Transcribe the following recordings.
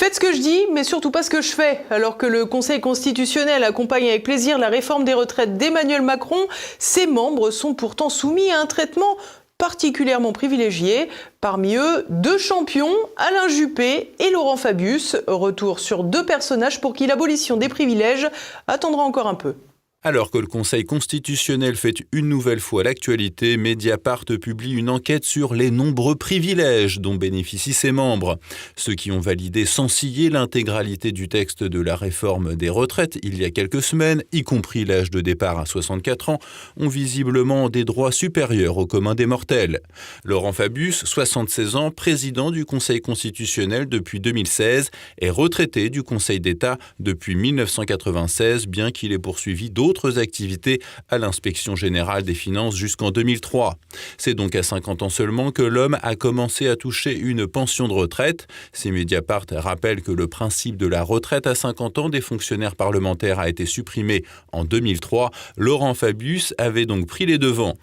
Faites ce que je dis, mais surtout pas ce que je fais. Alors que le Conseil constitutionnel accompagne avec plaisir la réforme des retraites d'Emmanuel Macron, ses membres sont pourtant soumis à un traitement particulièrement privilégié. Parmi eux, deux champions, Alain Juppé et Laurent Fabius. Retour sur deux personnages pour qui l'abolition des privilèges attendra encore un peu. Alors que le Conseil constitutionnel fait une nouvelle fois l'actualité, Mediapart publie une enquête sur les nombreux privilèges dont bénéficient ses membres. Ceux qui ont validé sans ciller l'intégralité du texte de la réforme des retraites il y a quelques semaines, y compris l'âge de départ à 64 ans, ont visiblement des droits supérieurs au commun des mortels. Laurent Fabius, 76 ans, président du Conseil constitutionnel depuis 2016, est retraité du Conseil d'État depuis 1996, bien qu'il ait poursuivi d'autres activités à l'inspection générale des finances jusqu'en 2003. C'est donc à 50 ans seulement que l'homme a commencé à toucher une pension de retraite. Si Mediapart rappelle que le principe de la retraite à 50 ans des fonctionnaires parlementaires a été supprimé en 2003, Laurent Fabius avait donc pris les devants.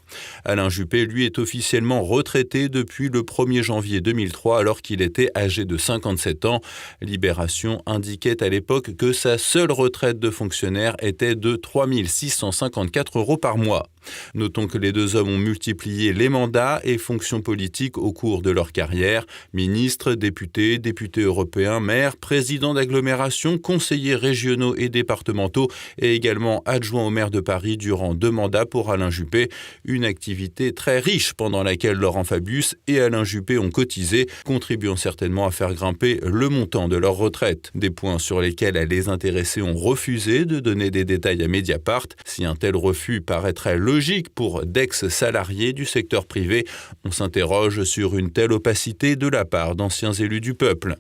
Alain Juppé, lui, est officiellement retraité depuis le 1er janvier 2003 alors qu'il était âgé de 57 ans. Libération indiquait à l'époque que sa seule retraite de fonctionnaire était de 3 654 € par mois. Notons que les deux hommes ont multiplié les mandats et fonctions politiques au cours de leur carrière. Ministres, députés, députés européens, maires, présidents d'agglomération, conseillers régionaux et départementaux et également adjoints au maire de Paris durant 2 mandats pour Alain Juppé. Une activité très riche pendant laquelle Laurent Fabius et Alain Juppé ont cotisé, contribuant certainement à faire grimper le montant de leur retraite. Des points sur lesquels les intéressés ont refusé de donner des détails à Mediapart. Si un tel refus paraîtrait logique pour d'ex-salariés du secteur privé, on s'interroge sur une telle opacité de la part d'anciens élus du peuple.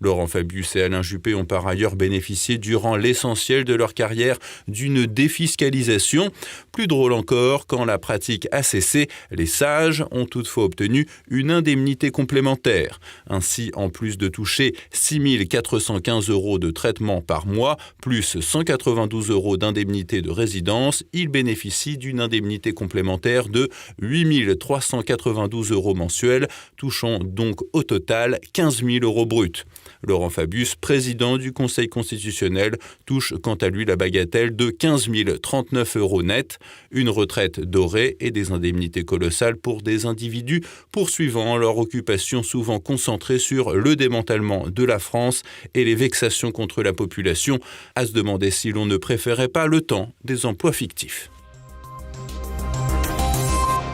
Laurent Fabius et Alain Juppé ont par ailleurs bénéficié durant l'essentiel de leur carrière d'une défiscalisation. Plus drôle encore, quand la pratique a cessé, les sages ont toutefois obtenu une indemnité complémentaire. Ainsi, en plus de toucher 6 415 € de traitement par mois, plus 192 € d'indemnité de résidence, ils bénéficient d'une indemnité complémentaire de 8 392 € mensuels, touchant donc au total 15 000 € bruts. Laurent Fabius, président du Conseil constitutionnel, touche quant à lui la bagatelle de 15 039 € net, une retraite dorée et des indemnités colossales pour des individus poursuivant leur occupation souvent concentrée sur le démantèlement de la France et les vexations contre la population, à se demander si l'on ne préférait pas le temps des emplois fictifs.